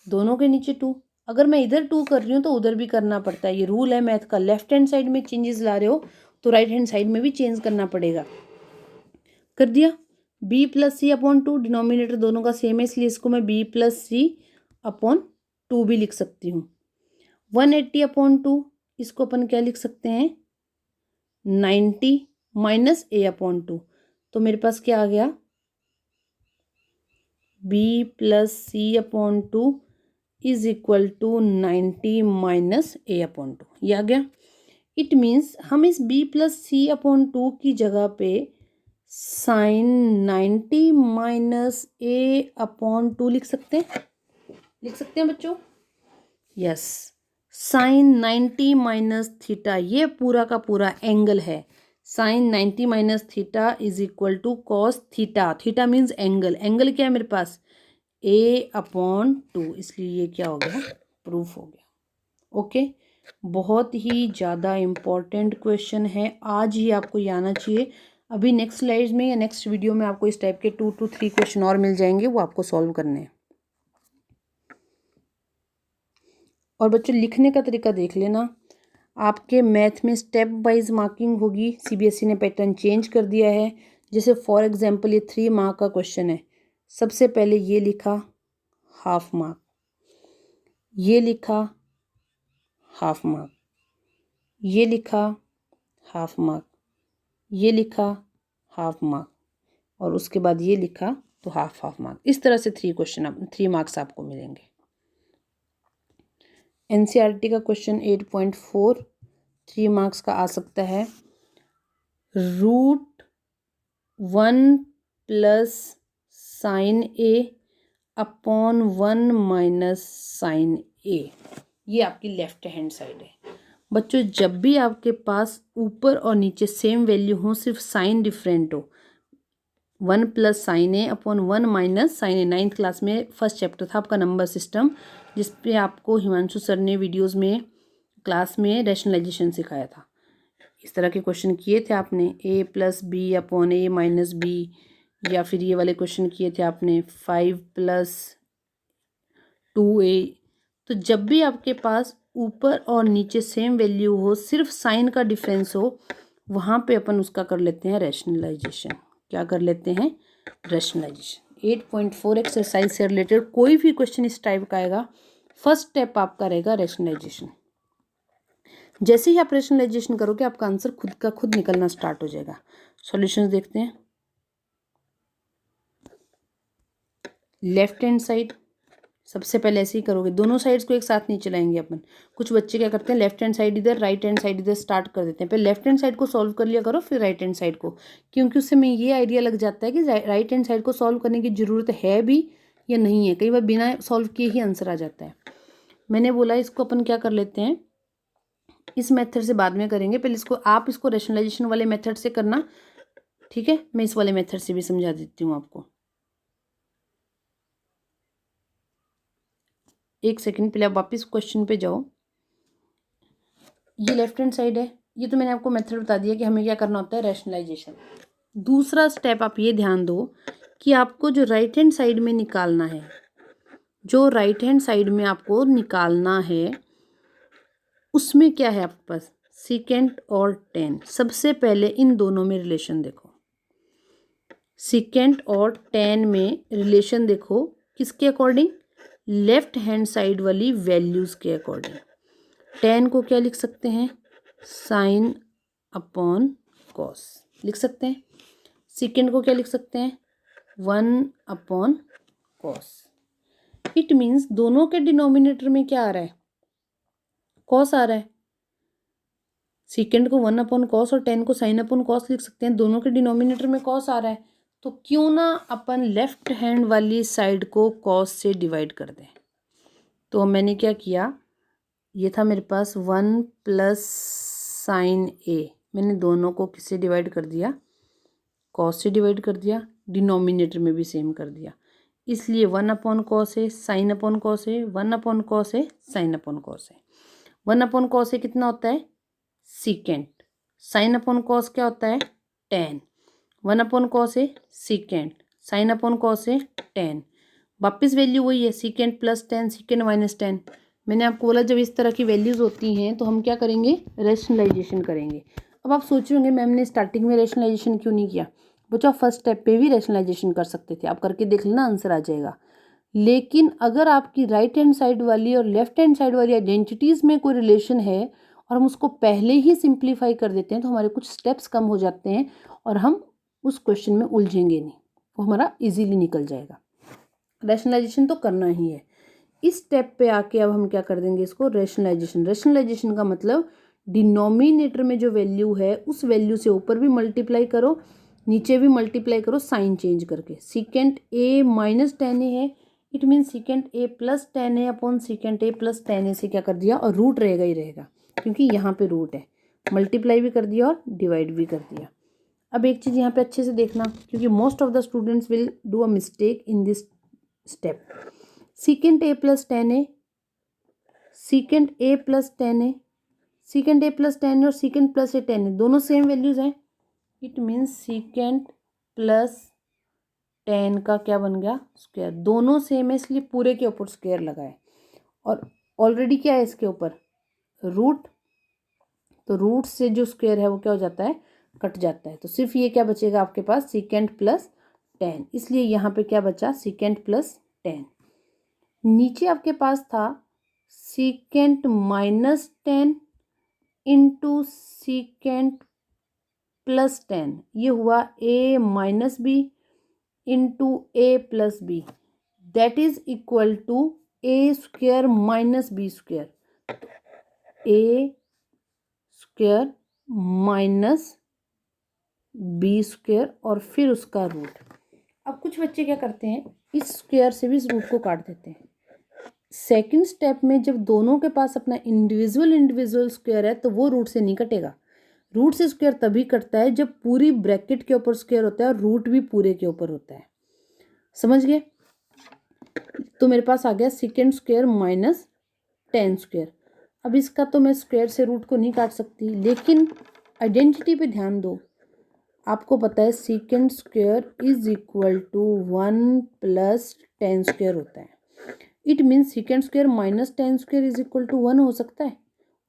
दोनों के नीचे 2। अगर मैं इधर 2 कर रही हूँ तो उधर भी करना पड़ता है, ये रूल है मैथ का। लेफ्ट हैंड साइड में चेंजेस ला रहे हो तो राइट हैंड साइड में भी चेंज करना पड़ेगा। कर दिया, B + C/2, डिनोमिनेटर दोनों का सेम है इसलिए इसको मैं B + C/2 भी लिख सकती हूँ। 180/2 इसको अपन क्या लिख सकते हैं, 90 - A/2। तो मेरे पास क्या आ गया, B + C/2 is equal to 90 - A/2, ये आ गया। इट मीन्स हम इस B + C/2 की जगह पे sin 90 - A/2 लिख सकते हैं बच्चों। यस, sin 90 - थीटा, ये पूरा का पूरा एंगल है sine 90 minus theta is equal to cos theta. Theta means angle, angle क्या है मेरे पास a/2, इसलिए ये क्या हो गया, प्रूफ हो गया। ओके, बहुत ही ज़्यादा इम्पॉर्टेंट क्वेश्चन है, आज ही आपको ये आना चाहिए। अभी नेक्स्ट स्लाइड में या नेक्स्ट वीडियो में आपको इस टाइप के 2 to 3 क्वेश्चन और मिल जाएंगे, वो आपको सॉल्व करने हैं। और बच्चों लिखने का तरीका देख लेना, आपके मैथ में स्टेप वाइज मार्किंग होगी। सीबीएसई ने पैटर्न चेंज कर दिया है। जैसे फॉर एग्जांपल ये 3 मार्क का क्वेश्चन है, सबसे पहले ये लिखा हाफ मार्क, ये लिखा हाफ मार्क, ये लिखा हाफ मार्क, ये लिखा हाफ मार्क, और उसके बाद ये लिखा तो हाफ मार्क। इस तरह से 3 मार्क्स आपको मिलेंगे। एनसीईआरटी का क्वेश्चन 8.4 3 मार्क्स का आ सकता है। √1 प्लस साइन ए अपॉन 1 माइनस साइन ए, ये आपकी लेफ्ट हैंड साइड है। बच्चों जब भी आपके पास ऊपर और नीचे सेम वैल्यू हो, सिर्फ साइन डिफरेंट हो, 1 प्लस साइन ए अपॉन 1 माइनस साइन ए, 9th क्लास में फर्स्ट चैप्टर था आपका नंबर सिस्टम, जिसपे आपको हिमांशु सर ने वीडियोस में क्लास में रैशनलाइजेशन सिखाया था। इस तरह के क्वेश्चन किए थे आपने, a plus B upon A minus B, या फिर ये वाले क्वेश्चन किए थे आपने 5 प्लस 2a। तो जब भी आपके पास ऊपर और नीचे सेम वैल्यू हो, सिर्फ साइन का डिफरेंस हो, वहाँ पे अपन उसका कर लेते हैं रैशनलाइजेशन। क्या कर लेते हैं, रैशनलाइजेशन। 8.4 एक्सरसाइज से रिलेटेड कोई भी क्वेश्चन इस टाइप का आएगा, फर्स्ट स्टेप आपका रहेगा रैशनलाइजेशन। जैसे ही आप रैशनलाइजेशन करोगे आपका आंसर खुद का खुद निकलना स्टार्ट हो जाएगा। सॉल्यूशंस देखते हैं। लेफ्ट हैंड साइड सबसे पहले ऐसे ही करोगे, दोनों साइड्स को एक साथ नहीं चलाएंगे अपन। कुछ बच्चे क्या करते हैं, लेफ्ट हैंड साइड इधर, राइट हैंड साइड इधर स्टार्ट कर देते हैं। पहले लेफ्ट हैंड साइड को सॉल्व कर लिया करो, फिर राइट हैंड साइड को, क्योंकि उससे हमें ये आइडिया लग जाता है कि राइट हैंड साइड को सॉल्व करने की ज़रूरत है भी या नहीं है। कई बार बिना सॉल्व किए ही आंसर आ जाता है। मैंने बोला इसको अपन क्या कर लेते हैं, इस मेथड से बाद में करेंगे, पहले इसको रैशनलाइजेशन वाले मेथड से करना, ठीक है। मैं इस वाले मेथड से भी समझा देती हूँ आपको। एक सेकंड, पहले आप वापस क्वेश्चन पे जाओ। ये लेफ्ट हैंड साइड है, ये तो मैंने आपको मेथड बता दिया कि हमें क्या करना होता है, रैशनलाइजेशन। दूसरा स्टेप आप ये ध्यान दो कि आपको जो राइट हैंड साइड में निकालना है, जो राइट हैंड साइड में आपको निकालना है, उसमें क्या है आपके पास, सीकेंट और टेन। सबसे पहले इन दोनों में रिलेशन देखो, सीकेंट और टेन में रिलेशन देखो, किसके अकॉर्डिंग, लेफ्ट हैंड साइड वाली वैल्यूज़ के अकॉर्डिंग। टेन को क्या लिख सकते हैं, साइन अपॉन कॉस लिख सकते हैं। सीकेंट को क्या लिख सकते हैं, 1 अपॉन कॉस। इट मीन्स दोनों के डिनोमिनेटर में क्या आ रहा है, कॉस आ रहा है। सीकेंड को 1 अपॉन कॉस और 10 को साइन अपॉन कॉस लिख सकते हैं, दोनों के डिनोमिनेटर में कॉस आ रहा है। तो क्यों ना अपन लेफ्ट हैंड वाली साइड को कॉस से डिवाइड कर दें। तो मैंने क्या किया, ये था मेरे पास 1 प्लस साइन ए, मैंने दोनों को किससे डिवाइड कर दिया, कॉस से डिवाइड कर दिया, डिनोमिनेटर में भी सेम कर दिया। इसलिए 1 अपॉन कॉस है, साइन अपॉन कॉस है, 1 अपॉन कॉस है, साइन अपॉन कॉस है। 1 अपॉन कॉस है कितना होता है, सीकेंट। साइन अपॉन कॉस क्या होता है, टेन। 1 अपॉन कॉस है सीकेंट, साइन अपॉन कॉस है टेन। वापस वैल्यू वही है, सीकेंट प्लस 10, सीकेंट माइनस 10। मैंने आपको बोला जब इस तरह की वैल्यूज़ होती हैं तो हम क्या करेंगे, रैशनलाइजेशन करेंगे। अब आप सोच रहे होंगे मैम ने स्टार्टिंग में रैशनलाइजेशन क्यों नहीं किया। बच्चों आप फर्स्ट स्टेप पे भी रैशनलाइजेशन कर सकते थे, आप करके देख लेना, आंसर आ जाएगा। लेकिन अगर आपकी राइट हैंड साइड वाली और लेफ्ट हैंड साइड वाली आइडेंटिटीज़ में कोई रिलेशन है और हम उसको पहले ही सिंप्लीफाई कर देते हैं तो हमारे कुछ स्टेप्स कम हो जाते हैं और हम उस क्वेश्चन में उलझेंगे नहीं, वो हमारा इजीली निकल जाएगा। रैशनलाइजेशन तो करना ही है। इस स्टेप पे आके अब हम क्या कर देंगे, इसको रैशनलाइजेशन। रैशनलाइजेशन का मतलब डिनोमिनेटर में जो वैल्यू है उस वैल्यू से ऊपर भी मल्टीप्लाई करो, नीचे भी मल्टीप्लाई करो, साइन चेंज करके। सीकेंट ए माइनस 10 है, it mean secant A plus 10 upon secant A plus 10 से क्या कर दिया, और रूट रहेगा ही रहेगा क्योंकि यहाँ पे रूट है। मल्टीप्लाई भी कर दिया और डिवाइड भी कर दिया। अब एक चीज़ यहाँ पे अच्छे से देखना, क्योंकि most of the students will do a mistake in this step. Secant A plus 10a, secant A plus 10a, secant A plus 10 और सीकेंट प्लस ए 10 है, दोनों सेम वैल्यूज हैं। इट मीन्स सीकेंट प्लस 10 का क्या बन गया, स्क्वायर। दोनों same है इसलिए पूरे के ऊपर स्क्वायर लगाए, और ऑलरेडी क्या है इसके ऊपर, रूट। तो रूट से जो स्क्वायर है वो क्या हो जाता है, कट जाता है। तो सिर्फ ये क्या बचेगा आपके पास, सीकेंट प्लस 10, इसलिए यहाँ पे क्या बचा, सीकेंट प्लस 10। नीचे आपके पास था secant minus 10 into secant plus 10, ये हुआ a minus B into A plus B, that is equal to A square minus B square. A square minus B square और फिर उसका रूट। अब कुछ बच्चे क्या करते हैं, इस स्क्वायर से भी इस रूट को काट देते हैं। सेकंड स्टेप में जब दोनों के पास अपना इंडिविजुअल स्क्वायर है तो वो रूट से नहीं कटेगा। रूट से स्क्वायर तभी कटता है जब पूरी ब्रैकेट के ऊपर स्क्वायर होता है और रूट भी पूरे के ऊपर होता है। समझ गए? तो मेरे पास आ गया सीकेंट स्क्वायर माइनस 10 स्क्वायर। अब इसका तो मैं स्क्वायर से रूट को नहीं काट सकती, लेकिन आइडेंटिटी पे ध्यान दो। आपको पता है secant square is equal to 1 plus 10 square होता है। It means secant square minus 10 square is equal to 1 हो सकता है,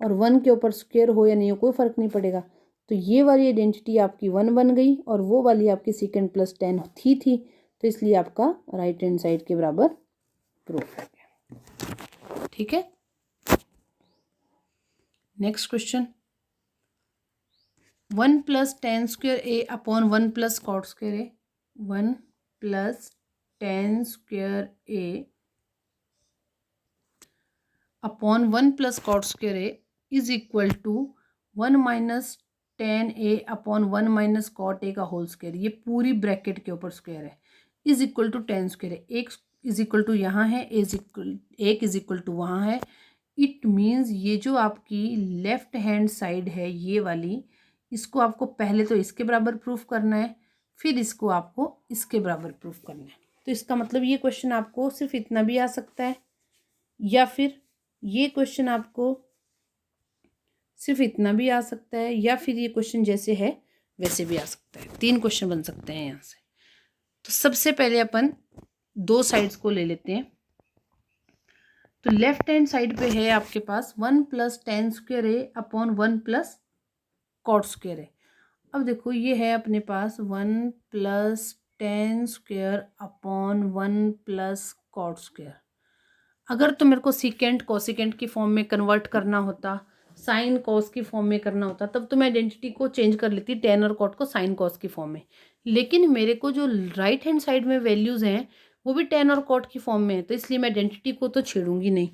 और 1 के ऊपर स्क्वायर हो या नहीं हो कोई फर्क नहीं पड़ेगा। तो ये वाली आइडेंटिटी आपकी 1 बन गई और वो वाली आपकी सीकेंट प्लस 10 थी, तो इसलिए आपका राइट हैंड साइड के बराबर प्रूफ हो गया। ठीक है, next question. 1 plus 10 square A upon 1 plus cot square A, 1 plus 10 square A upon 1 plus cot square A is equal to 1 minus 10a upon 1 minus cot A का whole square. ये पूरी bracket के ऊपर square है, is equal to 10 square है। एक is equal to यहाँ है, एक इज इक्वल टू वहाँ है। इट मीन्स ये जो आपकी लेफ्ट हैंड साइड है ये वाली, इसको आपको पहले तो इसके बराबर प्रूफ करना है, फिर इसको आपको इसके बराबर प्रूफ करना है। तो इसका मतलब ये क्वेश्चन आपको सिर्फ इतना भी आ सकता है, या फिर ये क्वेश्चन आपको सिर्फ इतना भी आ सकता है, या फिर ये क्वेश्चन जैसे है वैसे भी आ सकता है। 3 क्वेश्चन बन सकते हैं यहाँ से। तो सबसे पहले अपन दो साइड्स को ले लेते हैं। तो लेफ्ट हैंड साइड पे है आपके पास 1 plus 10 square A upon 1 plus cot square है। अब देखो ये है अपने पास 1 plus 10 square upon 1 plus cot square. अगर तो मेरे को सीकेंट कोसिकेंट की फॉर्म में कन्वर्ट करना होता, साइन कॉस की फॉर्म में करना होता, तब तो मैं आइडेंटिटी को चेंज कर लेती, टेन और कॉट को साइन कॉस की फॉर्म में। लेकिन मेरे को जो राइट हैंड साइड में वैल्यूज़ हैं वो भी टेन और कॉट की फॉर्म में है, तो इसलिए मैं आइडेंटिटी को तो छेड़ूंगी नहीं।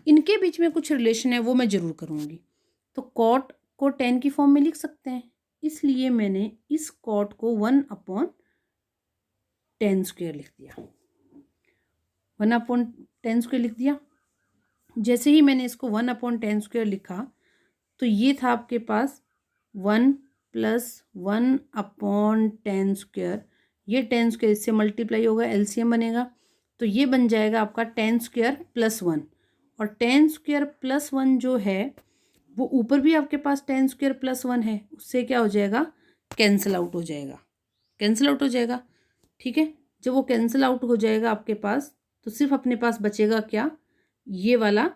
इनके बीच में कुछ रिलेशन है वो मैं ज़रूर करूँगी। तो कॉट को 10 की फॉर्म में लिख सकते हैं, इसलिए मैंने इस कॉट को 1 अपॉन 10 स्क्वायर लिख दिया। 1 अपॉन 10 स्क्वायर लिख दिया। जैसे ही मैंने इसको 1 अपॉन 10 स्क्वायर लिखा तो ये था आपके पास 1 प्लस 1 अपॉन 10 स्क्वायर। ये 10 स्क्वायर इससे मल्टीप्लाई होगा, एलसीएम बनेगा, तो ये बन जाएगा आपका 10 स्क्वायर प्लस 1। और 10 स्क्वायर प्लस 1 जो है वो ऊपर भी आपके पास 10 स्क्वायर प्लस 1 है, उससे क्या हो जाएगा, कैंसिल आउट हो जाएगा, कैंसिल आउट हो जाएगा। ठीक है, जब वो कैंसिल आउट हो जाएगा आपके पास तो सिर्फ अपने पास बचेगा क्या, ये वाला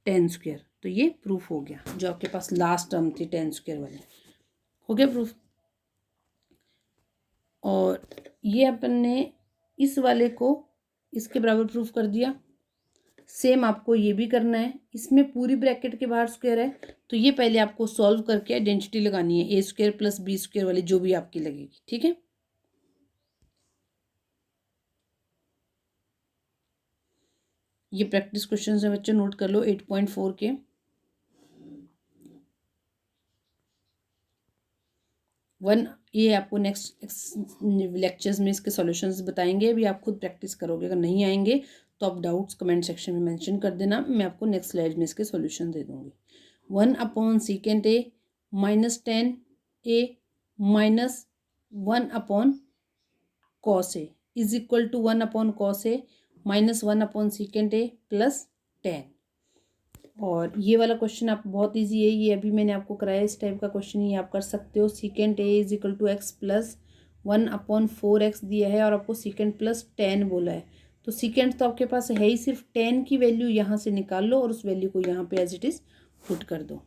10 स्क्वायर। तो ये प्रूफ हो गया, जो आपके पास लास्ट टर्म थी 10 स्क्वायर वाली, हो गया प्रूफ। और ये अपन ने इस वाले को इसके बराबर प्रूफ कर दिया। सेम आपको ये भी करना है, इसमें पूरी ब्रैकेट के बाहर स्क्वायर है, तो ये पहले आपको सॉल्व करके आइडेंटिटी लगानी है, ए स्क्वायर प्लस बी स्क्वायर वाली जो भी आपकी लगेगी। ठीक है, ये प्रैक्टिस क्वेश्चन है बच्चों, नोट कर लो 8.4 के। ये आपको नेक्स्ट लेक्चर्स में इसके सॉल्यूशंस बताएंगे, अभी आप खुद प्रैक्टिस करोगे। अगर नहीं आएंगे तो आप डाउट्स कमेंट सेक्शन में मेंशन कर देना, मैं आपको नेक्स्ट स्लाइड में इसके सॉल्यूशन दे दूंगी। 1 upon secant A minus 10 A minus 1 upon cos A is equal to 1 upon cos A minus 1 upon secant A plus 10। और ये वाला क्वेश्चन आप बहुत इजी है, ये अभी मैंने आपको कराया, इस टाइप का क्वेश्चन ये आप कर सकते हो। Secant A is equal to X plus 1 upon 4x दिया है और आपको सीकेंट प्लस 10 बोला है, तो सीकेंट तो आपके पास है ही, सिर्फ 10 की वैल्यू यहाँ से निकाल लो और उस वैल्यू को यहाँ पे एज इट इज़ पुट कर दो।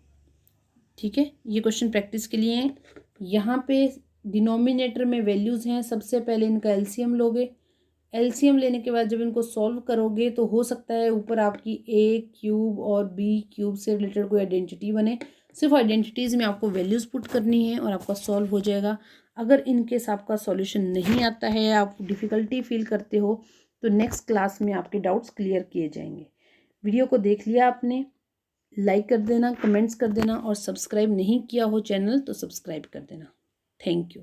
ठीक है, ये क्वेश्चन प्रैक्टिस के लिए है। यहाँ पे डिनोमिनेटर में वैल्यूज़ हैं, सबसे पहले इनका एलसीएम लोगे। एलसीएम लेने के बाद जब इनको सॉल्व करोगे तो हो सकता है ऊपर आपकी ए क्यूब और बी क्यूब से रिलेटेड कोई आइडेंटिटी बने। सिर्फ आइडेंटिटीज़ में आपको वैल्यूज़ पुट करनी है और आपका सॉल्व हो जाएगा। अगर इनकेस आपका सॉल्यूशन नहीं आता है, आप डिफ़िकल्टी फील करते हो, तो नेक्स्ट क्लास में आपके डाउट्स क्लियर किए जाएंगे। वीडियो को देख लिया आपने, लाइक कर देना, कमेंट्स कर देना और सब्सक्राइब नहीं किया हो चैनल तो सब्सक्राइब कर देना। Thank you.